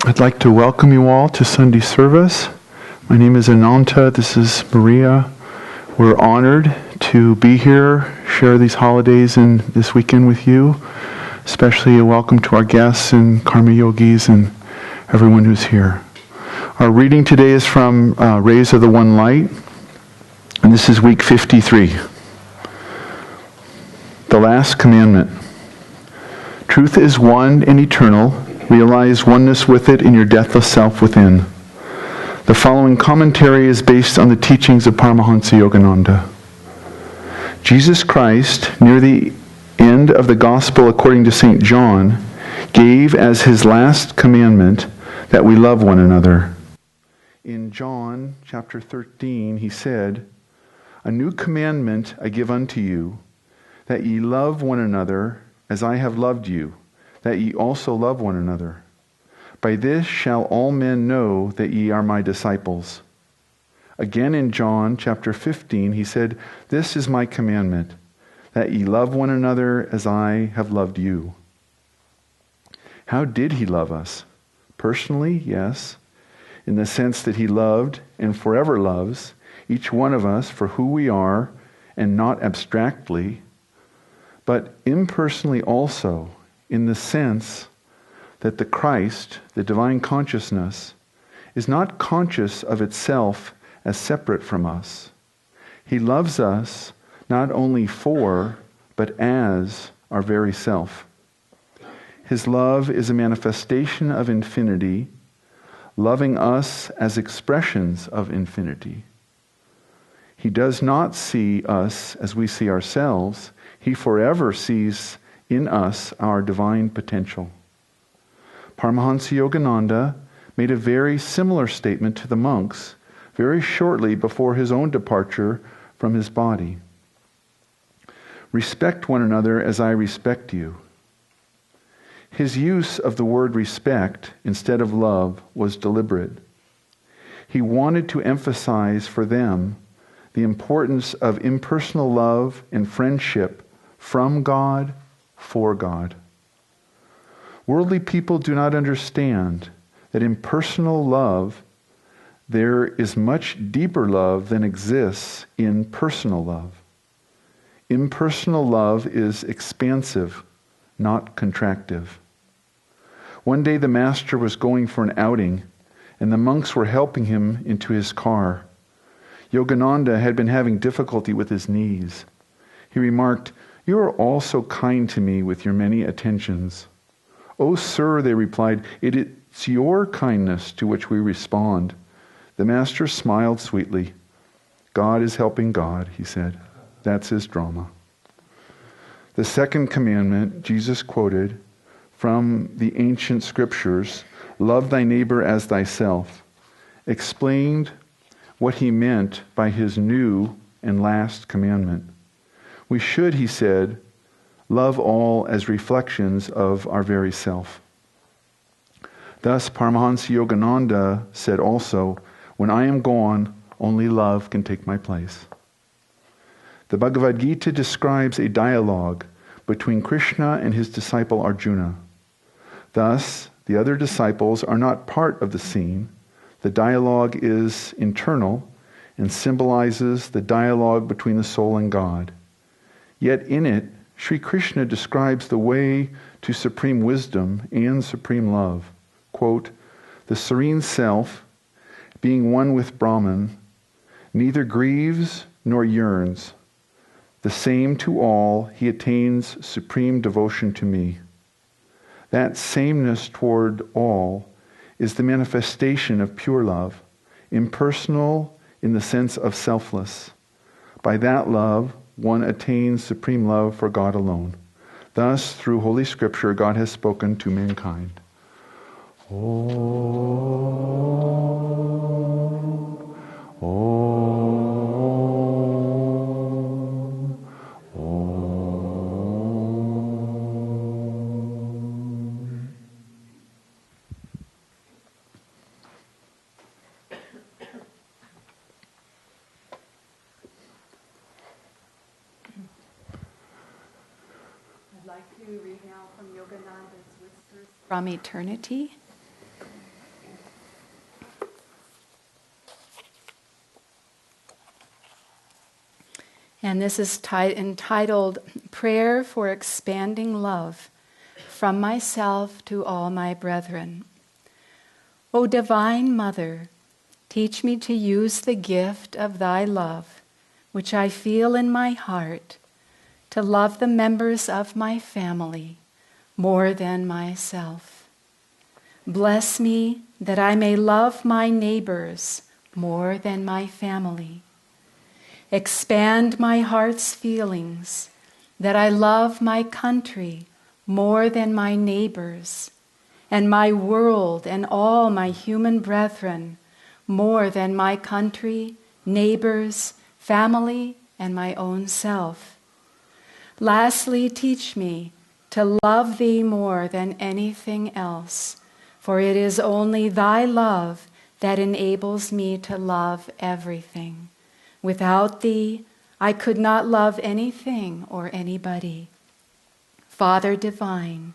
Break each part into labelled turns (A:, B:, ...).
A: I'd like to welcome you all to Sunday service. My name is Ananta. This is Maria. We're honored to be here, share these holidays and this weekend with you. Especially a welcome to our guests and Karma Yogis and everyone who's here. Our reading today is from Rays of the One Light, and this is week 53. The last commandment. Truth is one and eternal. Realize oneness with it in your deathless self within. The following commentary is based on the teachings of Paramahansa Yogananda. Jesus Christ, near the end of the Gospel according to St. John, gave as his last commandment that we love one another. In John chapter 13, he said, "A new commandment I give unto you, that ye love one another as I have loved you, that ye also love one another. By this shall all men know that ye are my disciples." Again in John chapter 15, he said, "This is my commandment, that ye love one another as I have loved you." How did he love us? Personally, yes, in the sense that he loved and forever loves each one of us for who we are and not abstractly, but impersonally also, in the sense that the Christ, the divine consciousness, is not conscious of itself as separate from us. He loves us not only for, but as our very self. His love is a manifestation of infinity, loving us as expressions of infinity. He does not see us as we see ourselves. He forever sees in us our divine potential. Paramahansa Yogananda made a very similar statement to the monks very shortly before his own departure from his body. "Respect one another as I respect you." His use of the word respect instead of love was deliberate. He wanted to emphasize for them the importance of impersonal love and friendship from God, for God. Worldly people do not understand that in personal love there is much deeper love than exists in personal love. Impersonal love is expansive, not contractive. One day the master was going for an outing, and the monks were helping him into his car. Yogananda had been having difficulty with his knees. He remarked, "You are all so kind to me with your many attentions." "Oh, sir," they replied, "it's your kindness to which we respond." The master smiled sweetly. "God is helping God," he said. That's his drama. The second commandment, Jesus quoted from the ancient scriptures, "Love thy neighbor as thyself," explained what he meant by his new and last commandment. We should, he said, love all as reflections of our very self. Thus, Paramahansa Yogananda said also, "When I am gone, only love can take my place." The Bhagavad Gita describes a dialogue between Krishna and his disciple Arjuna. Thus, the other disciples are not part of the scene. The dialogue is internal and symbolizes the dialogue between the soul and God. Yet in it, Sri Krishna describes the way to supreme wisdom and supreme love. Quote, "The serene self, being one with Brahman, neither grieves nor yearns. The same to all, he attains supreme devotion to me." That sameness toward all is the manifestation of pure love, impersonal in the sense of selfless. By that love, one attains supreme love for God alone. Thus, through Holy Scripture, God has spoken to mankind. Om, Om, Om.
B: I'd like to read now from Yogananda's Whispers from Eternity. And this is entitled Prayer for Expanding Love from Myself to All My Brethren. O Divine Mother, teach me to use the gift of Thy love, which I feel in my heart, to love the members of my family more than myself. Bless me that I may love my neighbors more than my family. Expand my heart's feelings, that I love my country more than my neighbors, and my world and all my human brethren more than my country, neighbors, family, and my own self. Lastly, teach me to love Thee more than anything else, for it is only Thy love that enables me to love everything. Without Thee, I could not love anything or anybody. Father Divine,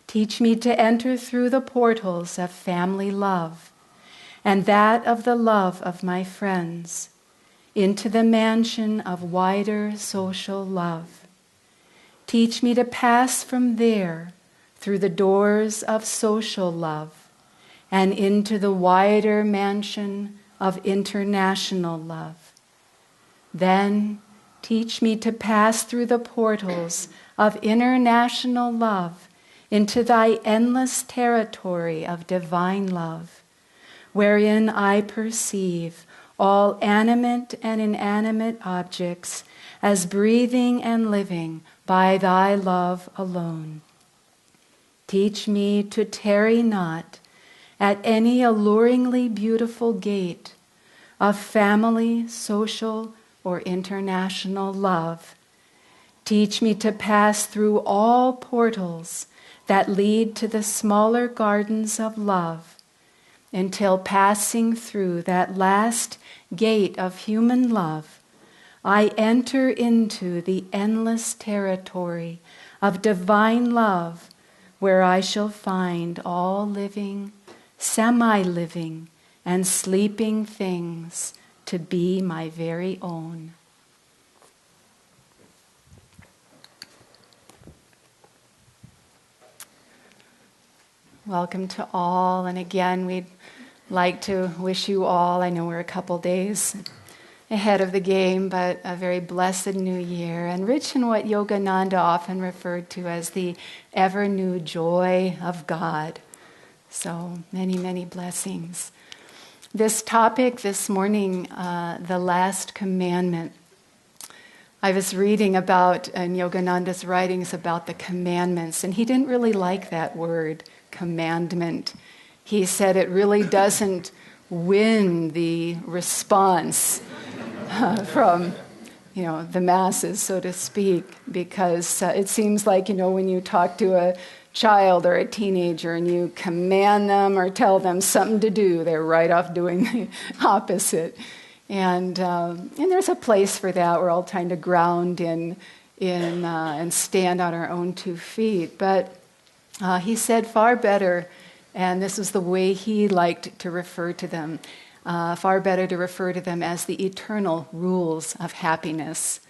B: teach me to enter through the portals of family love and that of the love of my friends into the mansion of wider social love. Teach me to pass from there through the doors of social love and into the wider mansion of international love. Then teach me to pass through the portals of international love into Thy endless territory of divine love, wherein I perceive all animate and inanimate objects as breathing and living by Thy love alone. Teach me to tarry not at any alluringly beautiful gate of family, social, or international love. Teach me to pass through all portals that lead to the smaller gardens of love, until passing through that last gate of human love, I enter into the endless territory of divine love, where I shall find all living, semi-living, and sleeping things to be my very own. Welcome to all, and again we'd like to wish you all, I know we're a couple days ahead of the game, but a very blessed new year, and rich in what Yogananda often referred to as the ever-new joy of God. So many, many blessings. This topic this morning, the last commandment. I was reading about, in Yogananda's writings, about the commandments, and he didn't really like that word, commandment. He said it really doesn't win the response from, the masses, so to speak, because it seems like, when you talk to a child or a teenager and you command them or tell them something to do, they're right off doing the opposite. And there's a place for that. We're all trying to ground in and stand on our own 2 feet. But he said far better, and this is the way he liked to refer to them, far better to refer to them as the eternal rules of happiness.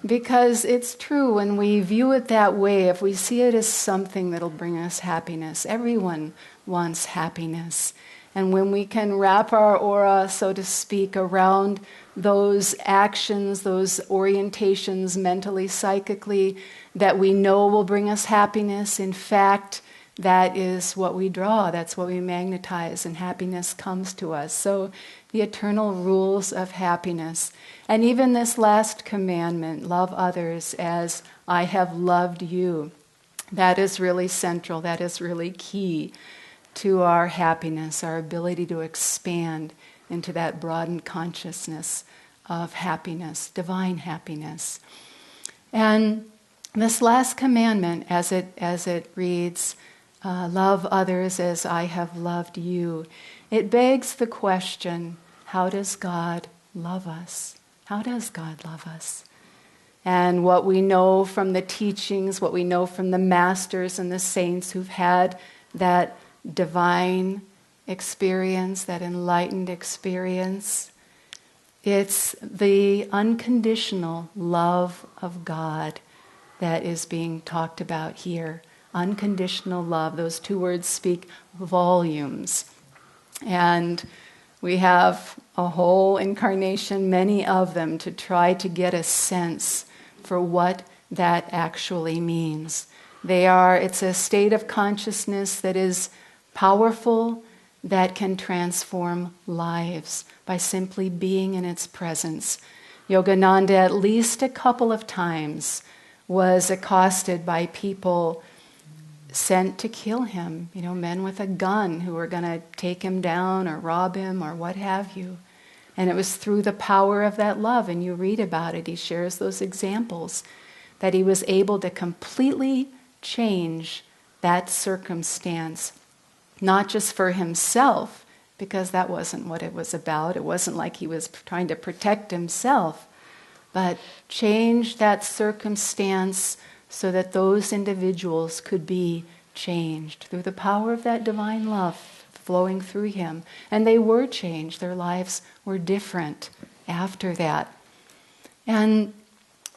B: Because it's true, when we view it that way, if we see it as something that'll bring us happiness, everyone wants happiness. And when we can wrap our aura, so to speak, around those actions, those orientations mentally, psychically, that we know will bring us happiness, in fact, that is what we draw, that's what we magnetize, and happiness comes to us. So the eternal rules of happiness. And even this last commandment, love others as I have loved you, that is really central, that is really key to our happiness, our ability to expand into that broadened consciousness of happiness, divine happiness. And this last commandment, as it reads, love others as I have loved you, it begs the question, how does God love us? How does God love us? And what we know from the teachings, what we know from the masters and the saints who've had that divine experience, that enlightened experience, It's the unconditional love of God that is being talked about here. Unconditional love. Those two words speak volumes. And we have a whole incarnation, many of them, to try to get a sense for what that actually means. It's a state of consciousness that is powerful, that can transform lives by simply being in its presence. Yogananda, at least a couple of times, was accosted by people sent to kill him, men with a gun who were going to take him down or rob him or what have you. And it was through the power of that love, and you read about it, he shares those examples, that he was able to completely change that circumstance, not just for himself, because that wasn't what it was about. It wasn't like he was trying to protect himself, but change that circumstance so that those individuals could be changed through the power of that divine love flowing through him. And they were changed. Their lives were different after that. And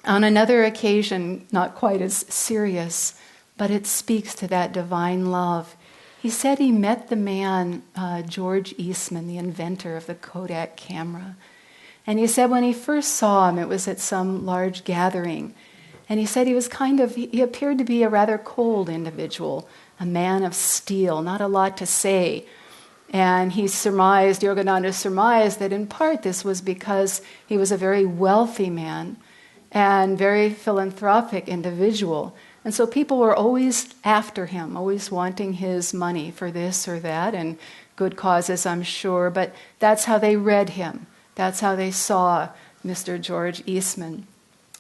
B: on another occasion, not quite as serious, but it speaks to that divine love. He said he met the man, George Eastman, the inventor of the Kodak camera. And he said when he first saw him, it was at some large gathering. And he said he appeared to be a rather cold individual, a man of steel, not a lot to say. And Yogananda surmised that in part this was because he was a very wealthy man and very philanthropic individual. And so people were always after him, always wanting his money for this or that, and good causes, I'm sure. But that's how they read him. That's how they saw Mr. George Eastman.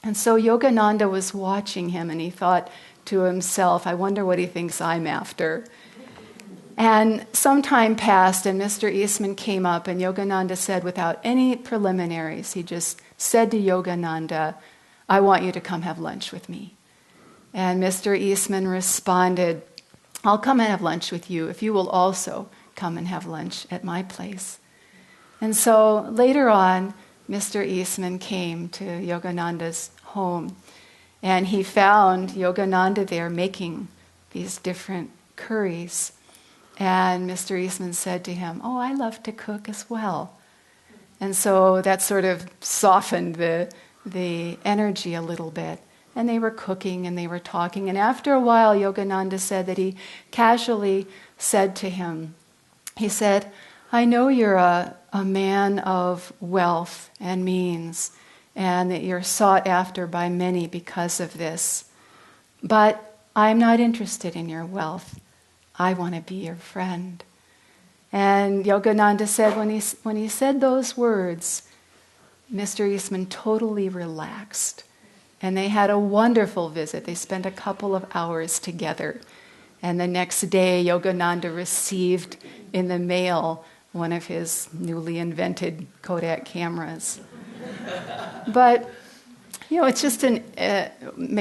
B: And so Yogananda was watching him, and he thought to himself, I wonder what he thinks I'm after. And some time passed, and Mr. Eastman came up, and Yogananda said, without any preliminaries, he just said to Yogananda, I want you to come have lunch with me. And Mr. Eastman responded, I'll come and have lunch with you if you will also come and have lunch at my place. And so later on, Mr. Eastman came to Yogananda's home, and he found Yogananda there making these different curries. And Mr. Eastman said to him, oh, I love to cook as well. And so that sort of softened the energy a little bit. And they were cooking and they were talking. And after a while, Yogananda said that he casually said to him, he said, I know you're a man of wealth and means, and that you're sought after by many because of this. But I'm not interested in your wealth. I want to be your friend. And Yogananda said when he said those words, Mr. Eastman totally relaxed. And they had a wonderful visit. They spent a couple of hours together. And the next day, Yogananda received in the mail one of his newly invented Kodak cameras. But, it's just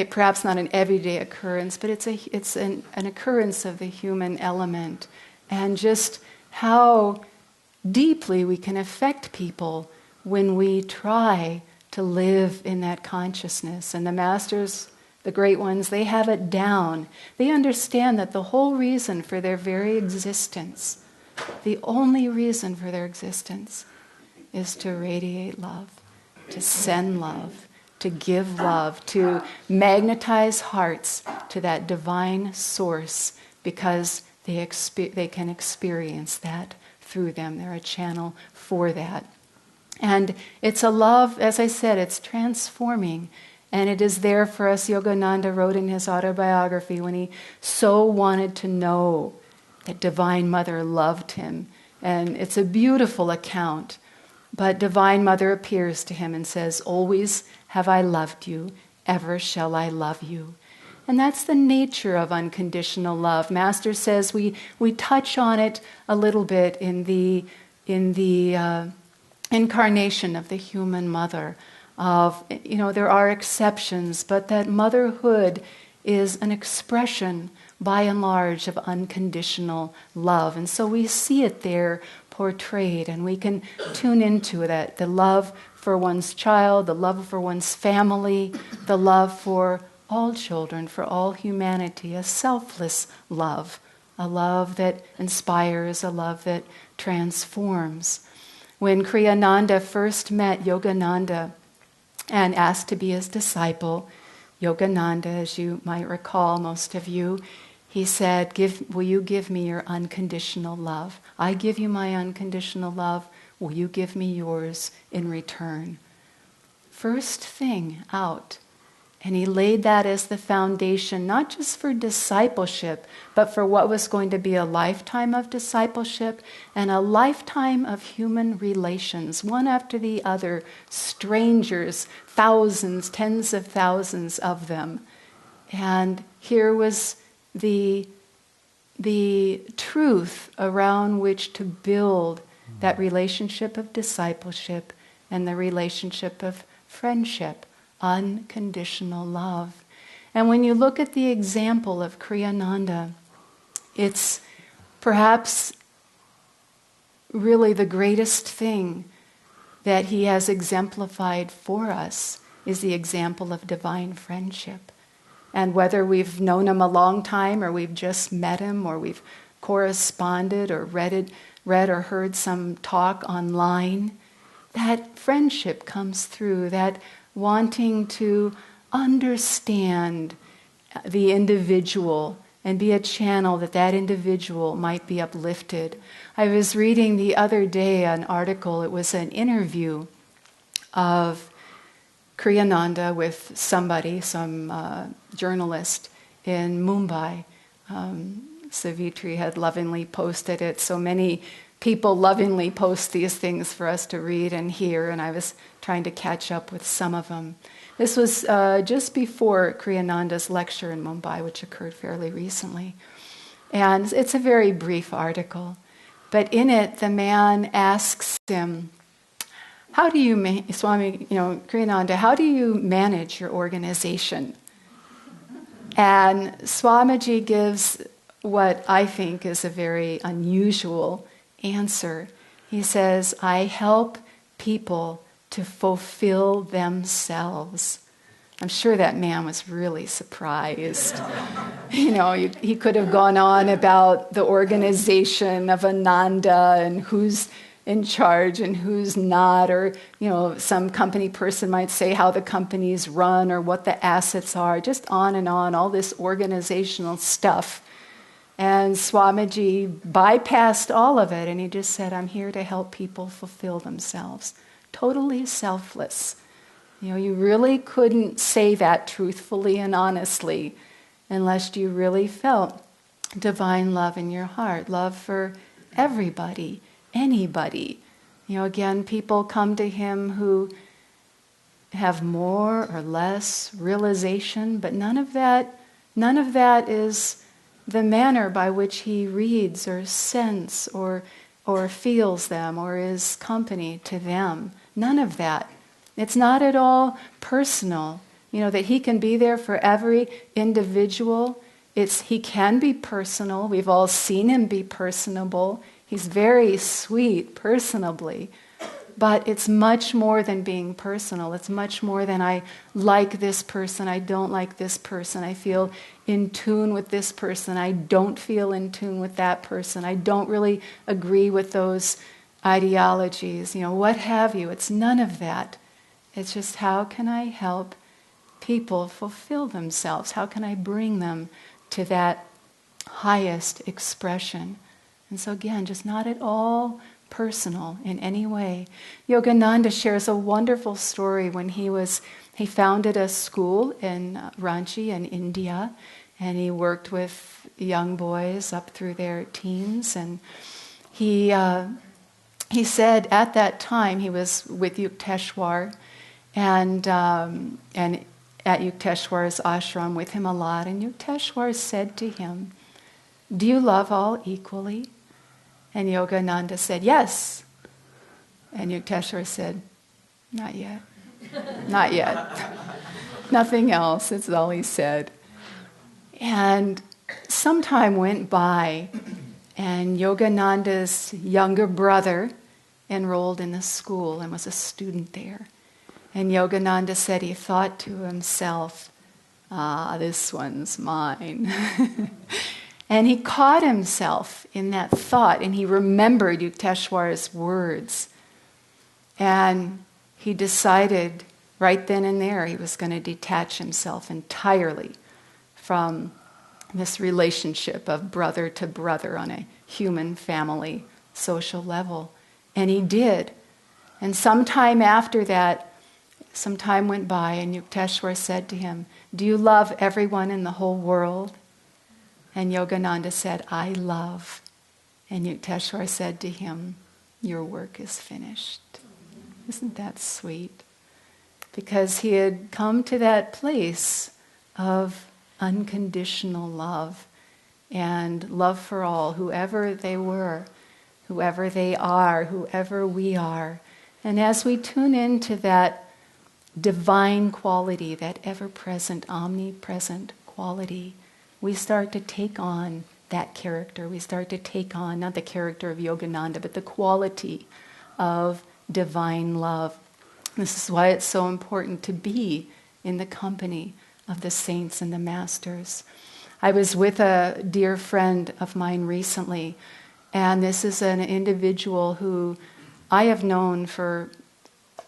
B: perhaps not an everyday occurrence, but it's an occurrence of the human element. And just how deeply we can affect people when we try to live in that consciousness. And the masters, the great ones, they have it down. They understand that the whole reason for their very existence, the only reason for their existence, is to radiate love, to send love, to give love, to magnetize hearts to that divine source, because they can experience that through them. They're a channel for that. And it's a love, as I said, it's transforming. And it is there for us. Yogananda wrote in his autobiography when he so wanted to know that Divine Mother loved him. And it's a beautiful account. But Divine Mother appears to him and says, always have I loved you, ever shall I love you. And that's the nature of unconditional love. Master says we touch on it a little bit in the incarnation of the human mother. There are exceptions, but that motherhood is an expression, by and large, of unconditional love. And so we see it there portrayed, and we can tune into that, the love for one's child, the love for one's family, the love for all children, for all humanity, a selfless love, a love that inspires, a love that transforms. When Kriyananda first met Yogananda and asked to be his disciple, Yogananda, as you might recall, most of you, he said, will you give me your unconditional love? I give you my unconditional love. Will you give me yours in return? First thing out. And he laid that as the foundation, not just for discipleship, but for what was going to be a lifetime of discipleship and a lifetime of human relations, one after the other, strangers, thousands, tens of thousands of them. And here was the truth around which to build that relationship of discipleship and the relationship of friendship, unconditional love. And when you look at the example of Kriyananda, it's perhaps really the greatest thing that he has exemplified for us is the example of divine friendship. And whether we've known him a long time or we've just met him or we've corresponded or read or heard some talk online, that friendship comes through, that wanting to understand the individual and be a channel that individual might be uplifted. I was reading the other day an article, it was an interview of Kriyananda with somebody, some journalist in Mumbai. Savitri had lovingly posted it. So many people lovingly post these things for us to read and hear, and I was trying to catch up with some of them. This was just before Kriyananda's lecture in Mumbai, which occurred fairly recently. And it's a very brief article. But in it, the man asks him, how do you, Swami, Kriyananda, how do you manage your organization? And Swamiji gives what I think is a very unusual answer. He says, I help people to fulfill themselves. I'm sure that man was really surprised. He could have gone on about the organization of Ananda and who's in charge and who's not, or some company person might say how the company's run or what the assets are, just on and on, all this organizational stuff. And Swamiji bypassed all of it and he just said, I'm here to help people fulfill themselves. Totally selfless. You really couldn't say that truthfully and honestly unless you really felt divine love in your heart, love for everybody, anybody. Again, people come to him who have more or less realization, but none of that is the manner by which he reads or senses or feels them or is company to them. None of that. It's not at all personal. That he can be there for every individual. He can be personal. We've all seen him be personable. He's very sweet personably. But it's much more than being personal. It's much more than I like this person, I don't like this person, I feel in tune with this person, I don't feel in tune with that person, I don't really agree with those ideologies, what have you. It's none of that. It's just how can I help people fulfill themselves? How can I bring them to that highest expression? And so again, just not at all personal in any way. Yogananda shares a wonderful story when he founded a school in Ranchi in India, and he worked with young boys up through their teens, and he said at that time he was with Yukteswar and at Yukteswar's ashram with him a lot, and Yukteswar said to him, do you love all equally? And Yogananda said, yes. And Yukteswar said, not yet. Not yet. Nothing else. That's all he said. And some time went by, and Yogananda's younger brother enrolled in the school and was a student there. And Yogananda said he thought to himself, this one's mine. And he caught himself in that thought, and he remembered Yukteswar's words. And he decided right then and there he was going to detach himself entirely from this relationship of brother to brother on a human family social level. And he did. And sometime after that, some time went by, and Yukteswar said to him, "Do you love everyone in the whole world?" And Yogananda said, "I love." And Yukteswar said to him, "Your work is finished." Isn't that sweet? Because he had come to that place of unconditional love and love for all, whoever they were, whoever they are, whoever we are. And as we tune into that divine quality, that ever-present, omnipresent quality, we start to take on that character. We start to take on, not the character of Yogananda, but the quality of divine love. This is why it's so important to be in the company of the saints and the masters. I was with a dear friend of mine recently, and this is an individual who I have known for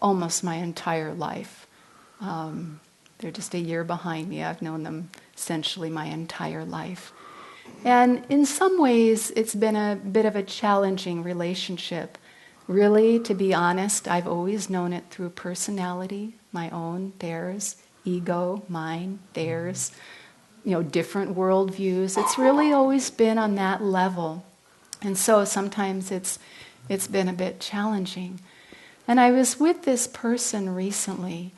B: almost my entire life. They're just a year behind me. I've known them essentially my entire life. And in some ways, it's been a bit of a challenging relationship. Really, to be honest, I've always known it through personality, my own, theirs, ego, mine, theirs, different worldviews. It's really always been on that level. And so sometimes it's been a bit challenging. And I was with this person recently,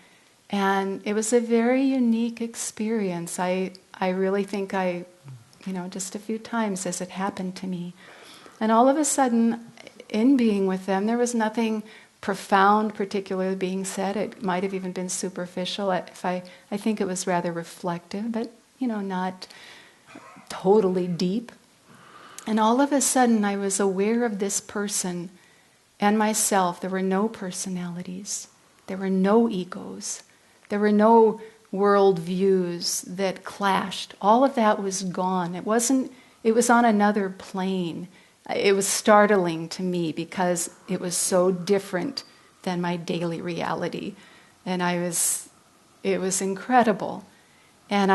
B: and it was a very unique experience. I really think just a few times as it happened to me. And all of a sudden, in being with them, there was nothing profound particularly being said. It might have even been superficial. I think it was rather reflective, but not totally deep. And all of a sudden, I was aware of this person and myself. There were no personalities. There were no egos. There were no worldviews that clashed. All of that was gone. It was on another plane. It was startling to me because it was so different than my daily reality. And it was incredible. And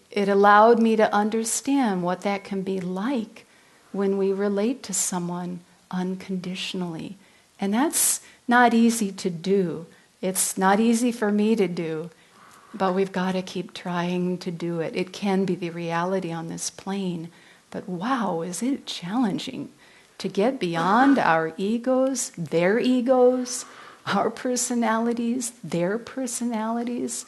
B: it allowed me to understand what that can be like when we relate to someone unconditionally. And that's not easy to do. It's not easy for me to do, but we've got to keep trying to do it. It can be the reality on this plane, but wow, is it challenging to get beyond our egos, our personalities, their personalities.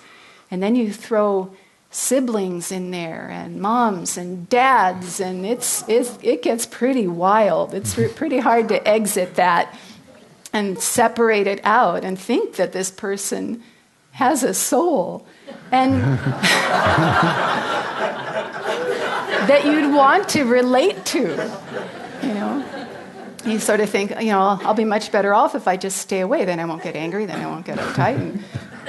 B: And then you throw siblings in there, and moms and dads, and it gets pretty wild. It's pretty hard to exit that and separate it out and think that this person has a soul and that you'd want to relate to, You sort of think, I'll be much better off if I just stay away. Then I won't get angry. Then I won't get uptight.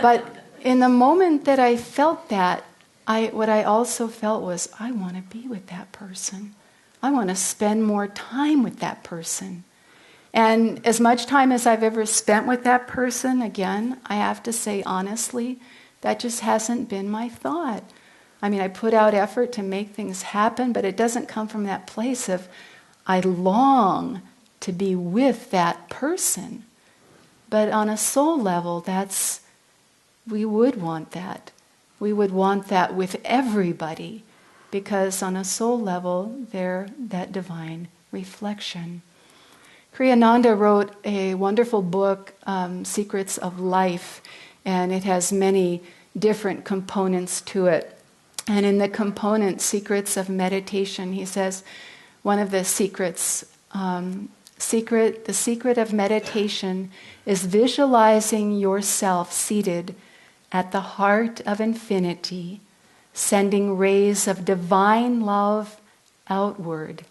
B: But in the moment that I felt that, what I also felt was, I want to be with that person. I want to spend more time with that person. And as much time as I've ever spent with that person, again, I have to say honestly, that just hasn't been my thought. I mean, I put out effort to make things happen, but it doesn't come from that place of, I long to be with that person. But on a soul level, we would want that. We would want that with everybody, because on a soul level, they're that divine reflection. Kriyananda wrote a wonderful book, Secrets of Life, and it has many different components to it. And in the component, Secrets of Meditation, he says, one of the secrets, the secret of meditation is visualizing yourself seated at the heart of infinity, sending rays of divine love outward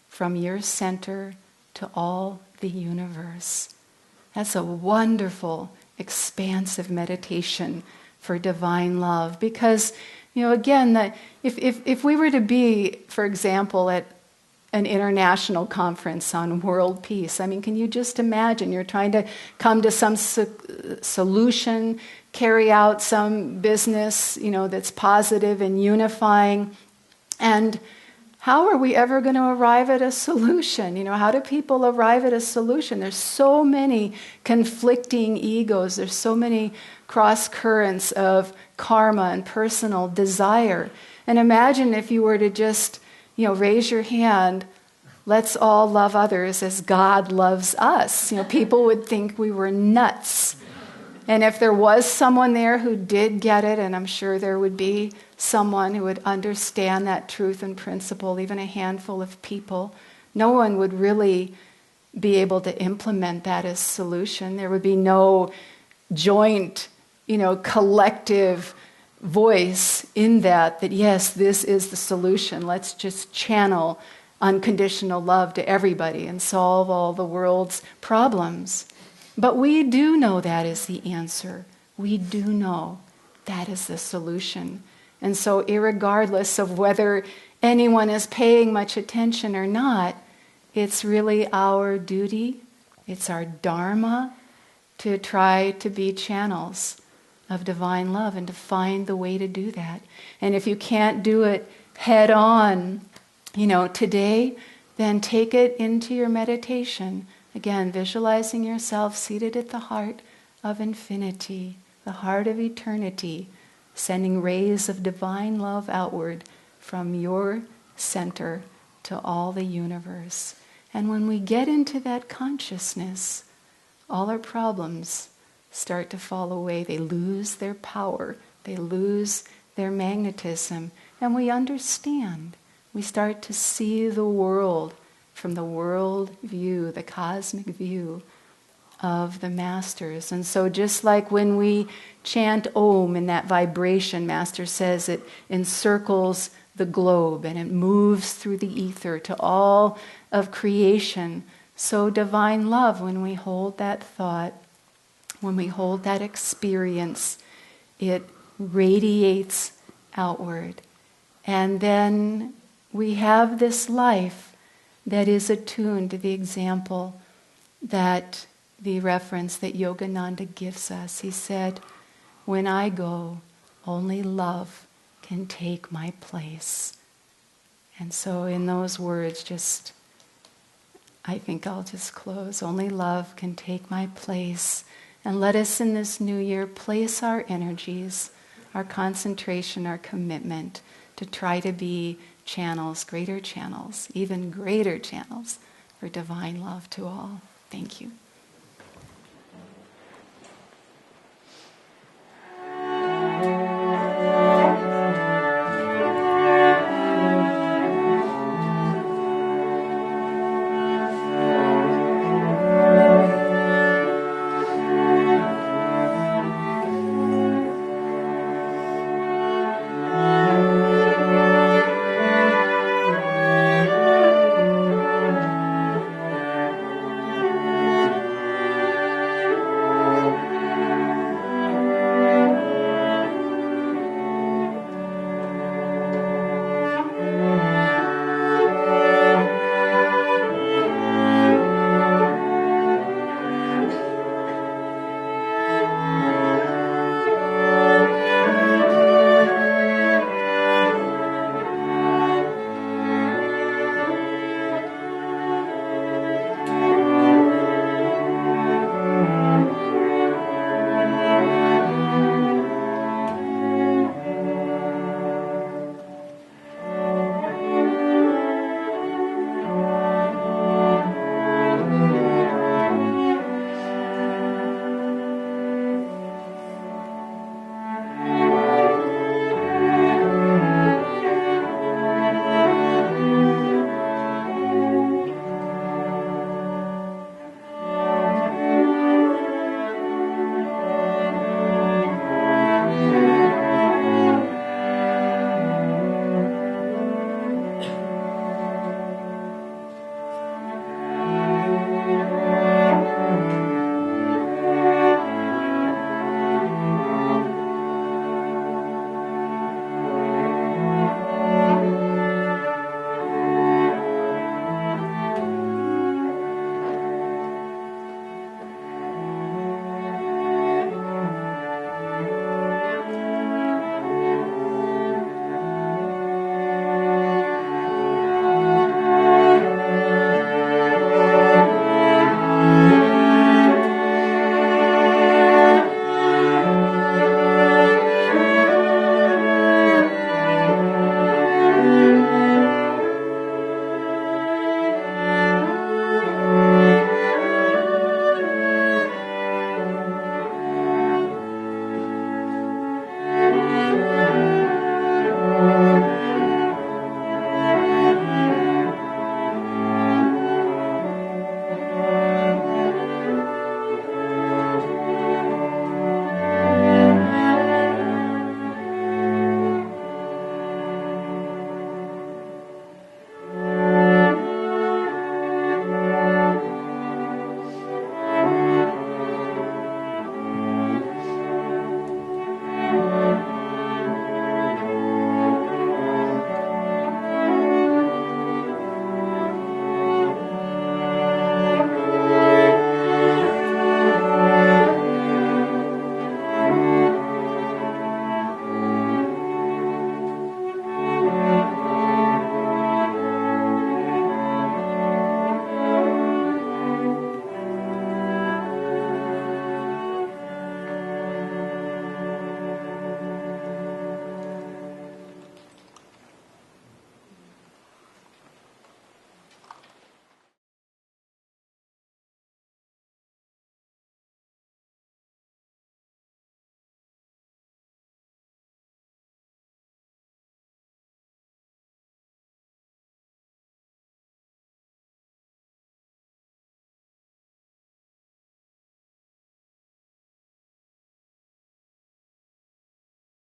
B: from your center to all the universe. That's a wonderful, expansive meditation for divine love. Because, again, that if we were to be, for example, at an international conference on world peace, I mean, can you just imagine you're trying to come to some solution, carry out some business, that's positive and unifying, and how are we ever going to arrive at a solution? How do people arrive at a solution? There's so many conflicting egos. There's so many cross currents of karma and personal desire. And imagine if you were to just, raise your hand, let's all love others as God loves us. People would think we were nuts. And if there was someone there who did get it, and I'm sure there would be someone who would understand that truth and principle, even a handful of people, no one would really be able to implement that as solution. There would be no joint, collective voice in that yes, this is the solution. Let's just channel unconditional love to everybody and solve all the world's problems. But we do know that is the answer. We do know that is the solution. And so irregardless of whether anyone is paying much attention or not, it's really our duty, it's our dharma to try to be channels of divine love and to find the way to do that. And if you can't do it head on, today, then take it into your meditation. Again, visualizing yourself seated at the heart of infinity, the heart of eternity, sending rays of divine love outward from your center to all the universe. And when we get into that consciousness, all our problems start to fall away. They lose their power. They lose their magnetism. And we understand. We start to see the world from the world view, the cosmic view of the masters. And so just like when we chant Om in that vibration, Master says it encircles the globe and it moves through the ether to all of creation. So divine love, when we hold that thought, when we hold that experience, it radiates outward. And then we have this life that is attuned to the example that the reference that Yogananda gives us. He said, when I go, only love can take my place. And so in those words, I think I'll just close. Only love can take my place. And let us in this new year place our energies, our concentration, our commitment to try to be channels, greater channels, even greater channels for divine love to all. Thank you.